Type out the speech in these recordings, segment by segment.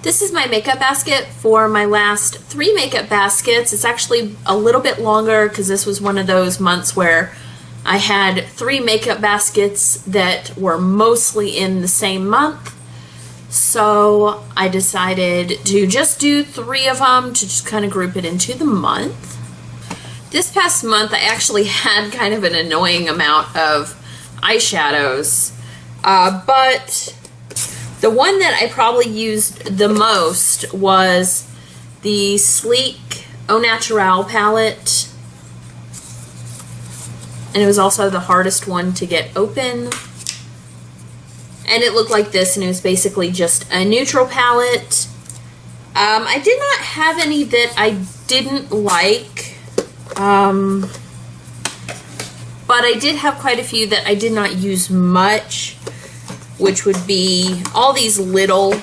This is my makeup basket for my last 3 makeup baskets. It's actually a little bit longer because this was one of those months where I had 3 makeup baskets that were mostly in the same month. So I decided to just do 3 of them to just kind of group it into the month. This past month I actually had kind of an annoying amount of eyeshadows, but the one that I probably used the most was the Sleek Au Naturel palette. And it was also the hardest one to get open. And it looked like this, and it was basically just a neutral palette. I did not have any that I didn't like. But I did have quite a few that I did not use much, which would be all these little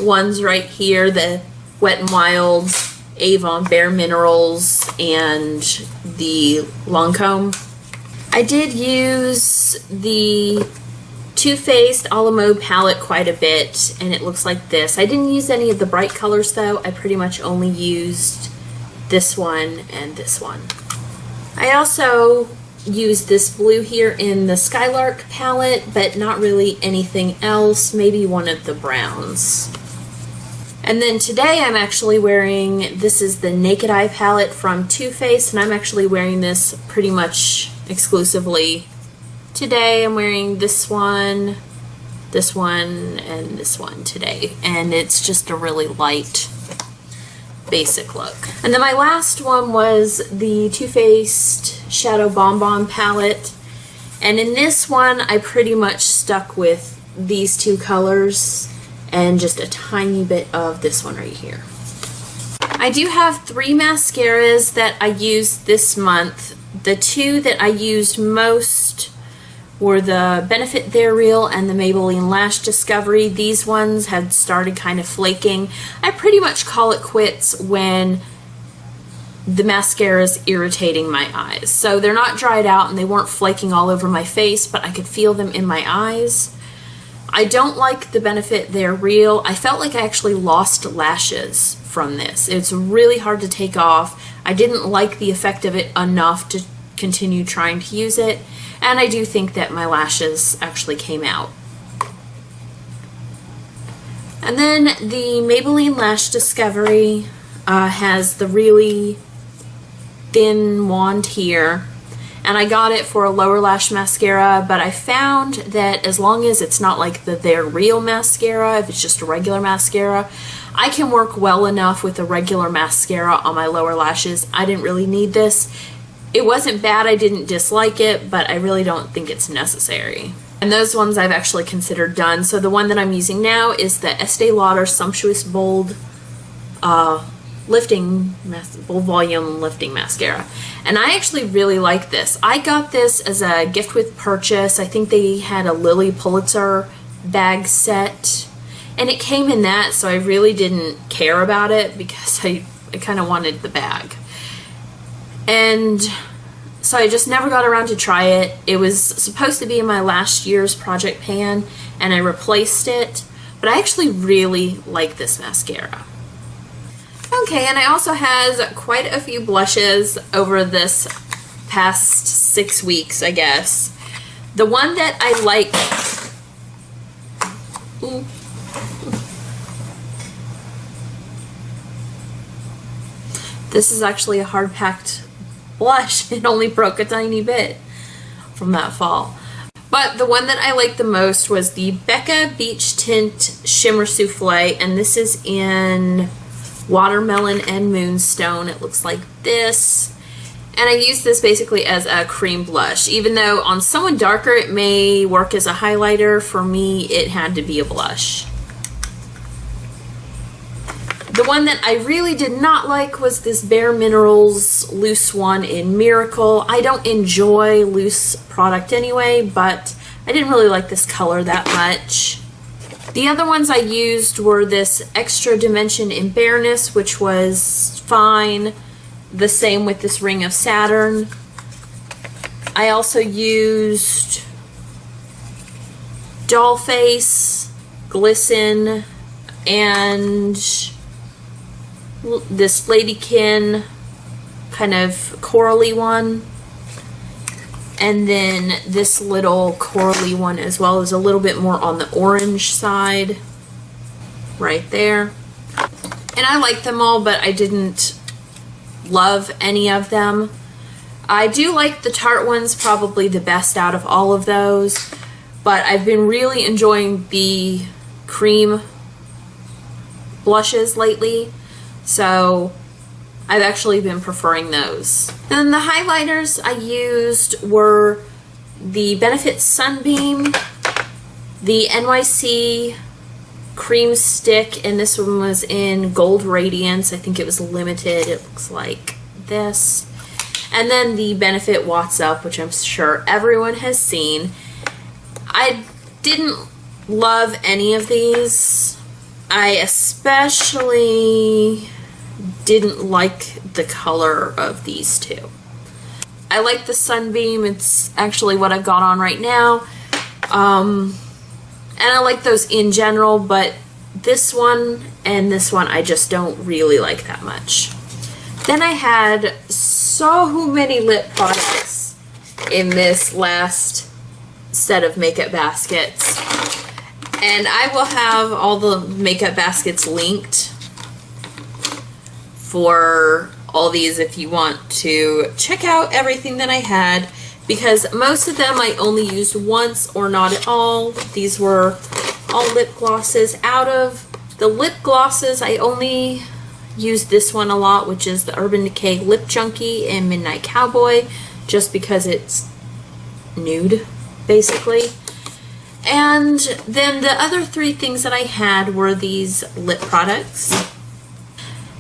ones right here, the Wet n Wild, Avon Bare Minerals, and the Lancome. I did use the Too Faced a la Mode palette quite a bit, and it looks like this. I didn't use any of the bright colors though. I pretty much only used this one and this one. I also used this blue here in the Skylark palette, but not really anything else, maybe one of the browns. And then today I'm actually wearing, this is the Naked Eye palette from Too Faced, and I'm actually wearing this pretty much exclusively. Today I'm wearing this one, and this one today, and it's just a really light basic look. And then my last one was the Too Faced Shadow Bonbon palette, and in this one I pretty much stuck with these 2 colors and just a tiny bit of this one right here. I do have 3 mascaras that I used this month. The 2 that I used most were the Benefit They're Real and the Maybelline Lash Discovery. These ones had started kind of flaking. I pretty much call it quits when the mascara is irritating my eyes. So they're not dried out and they weren't flaking all over my face, but I could feel them in my eyes. I don't like the Benefit They're Real. I felt like I actually lost lashes from this. It's really hard to take off. I didn't like the effect of it enough to continue trying to use it, and I do think that my lashes actually came out. And then the Maybelline Lash Discovery has the really thin wand here, and I got it for a lower lash mascara, but I found that as long as it's not like the They're Real mascara, if it's just a regular mascara, I can work well enough with a regular mascara on my lower lashes. I didn't really need this. It wasn't bad, I didn't dislike it, but I really don't think it's necessary. And those ones I've actually considered done. So the one that I'm using now is the Estee Lauder Sumptuous Bold Volume Lifting Mascara. And I actually really like this. I got this as a gift with purchase. I think they had a Lily Pulitzer bag set, and it came in that, so I really didn't care about it because I kind of wanted the bag. And so I just never got around to try it. It was supposed to be in my last year's project pan, and I replaced it, but I actually really like this mascara. Okay, and I also had quite a few blushes over this past 6 weeks, I guess. The one that I like... Ooh. This is actually a hard-packed blush. It only broke a tiny bit from that fall. But the one that I liked the most was the Becca Beach Tint Shimmer Souffle, and this is in Watermelon and Moonstone. It looks like this. And I use this basically as a cream blush. Even though on someone darker it may work as a highlighter, for me it had to be a blush. The one that I really did not like was this Bare Minerals loose one in Miracle. I don't enjoy loose product anyway, but I didn't really like this color that much. The other ones I used were this Extra Dimension in Bareness, which was fine. The same with this Ring of Saturn. I also used Dollface, Glisten, and this Ladykin kind of corally one, and then this little corally one as well, is a little bit more on the orange side right there. And I like them all, but I didn't love any of them. I do like the Tarte ones probably the best out of all of those, but I've been really enjoying the cream blushes lately, so I've actually been preferring those. And then the highlighters I used were the Benefit Sunbeam, the NYC Cream Stick, and this one was in Gold Radiance. I think it was limited. It looks like this. And then the Benefit Watts Up, which I'm sure everyone has seen. I didn't love any of these. I especially didn't like the color of these two. I like the Sunbeam. It's actually what I've got on right now. And I like those in general, but this one and this one I just don't really like that much. Then I had so many lip products in this last set of makeup baskets. And I will have all the makeup baskets linked for all these if you want to check out everything that I had, because most of them I only used once or not at all. These were all lip glosses. Out of the lip glosses, I only used this one a lot, which is the Urban Decay Lip Junkie in Midnight Cowboy, just because it's nude, basically. And then the other three things that I had were these lip products.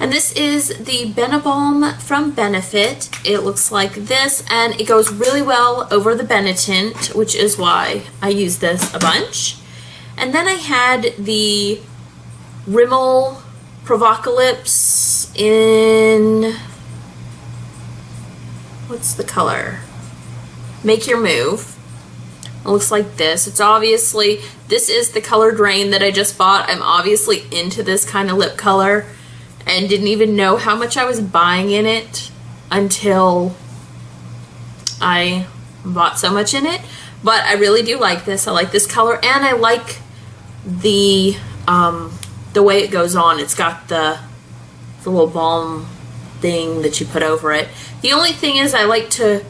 And this is the Benebalm from Benefit. It looks like this, and it goes really well over the Benetint, which is why I use this a bunch. And then I had the Rimmel Provocalips in, what's the color? Make Your Move. It looks like this. It's obviously, this is the color Drain that I just bought. I'm obviously into this kind of lip color and didn't even know how much I was buying in it until I bought so much in it. But I really do like this. I like this color, and I like the way it goes on. It's got the little balm thing that you put over it. The only thing is I like to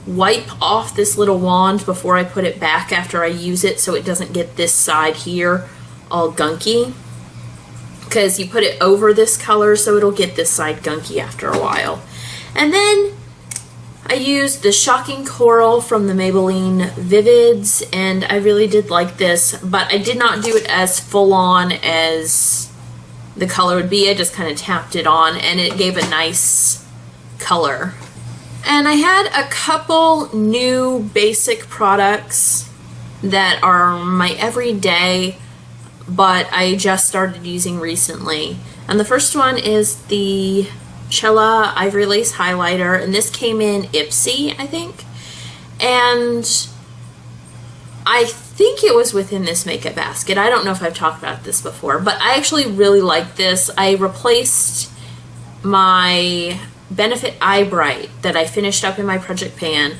wipe off this little wand before I put it back after I use it, so it doesn't get this side here all gunky, because you put it over this color, so it'll get this side gunky after a while. And then I used the Shocking Coral from the Maybelline Vivids, and I really did like this, but I did not do it as full on as the color would be. I just kind of tapped it on, and it gave a nice color. And I had a couple new basic products that are my everyday, but I just started using recently. And the first one is the Chella Ivory Lace Highlighter, and this came in Ipsy, I think. And I think it was within this makeup basket. I don't know if I've talked about this before, but I actually really like this. I replaced my Benefit Eye Bright that I finished up in my project pan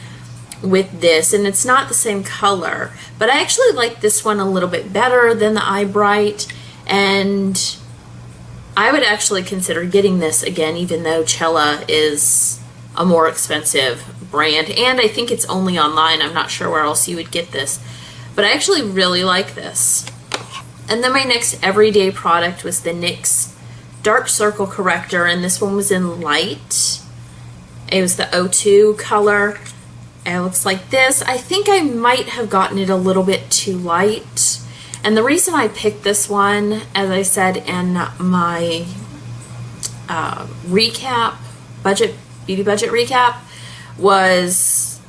with this, and it's not the same color, but I actually like this one a little bit better than the Eye Bright, and I would actually consider getting this again, even though Chella is a more expensive brand, and I think it's only online. I'm not sure where else you would get this, but I actually really like this. And then my next everyday product was the NYX Dark Circle Corrector, and this one was in Light. It was the O2 color. It looks like this. I think I might have gotten it a little bit too light. And the reason I picked this one, as I said in my recap, beauty budget recap, was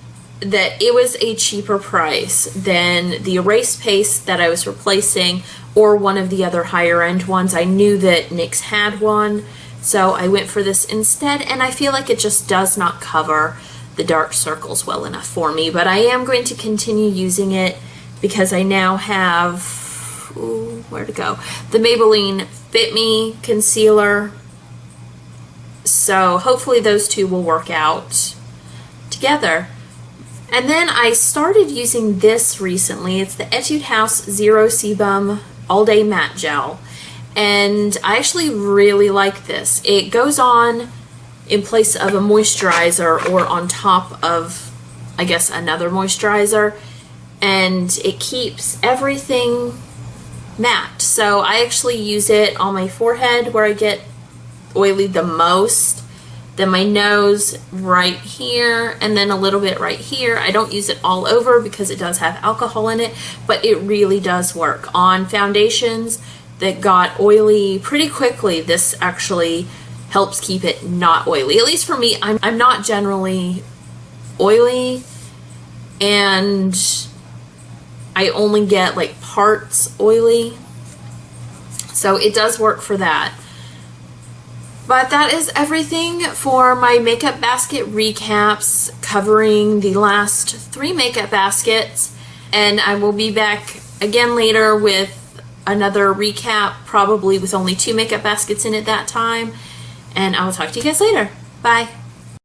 that it was a cheaper price than the Erase Paste that I was replacing, or one of the other higher end ones. I knew that NYX had one, so I went for this instead, and I feel like it just does not cover the dark circles well enough for me, but I am going to continue using it because I now have where to go? The Maybelline Fit Me concealer. So hopefully those two will work out together. And then I started using this recently. It's the Etude House Zero Sebum All Day Matte Gel. And I actually really like this. It goes on in place of a moisturizer or on top of, I guess, another moisturizer. And it keeps everything matte. So I actually use it on my forehead where I get oily the most. Then my nose right here, and then a little bit right here. I don't use it all over because it does have alcohol in it, but it really does work. On foundations that got oily pretty quickly, this actually helps keep it not oily. At least for me, I'm not generally oily, and I only get like parts oily. So it does work for that. But that is everything for my makeup basket recaps, covering the last 3 makeup baskets. And I will be back again later with another recap, probably with only 2 makeup baskets in it that time. And I will talk to you guys later. Bye.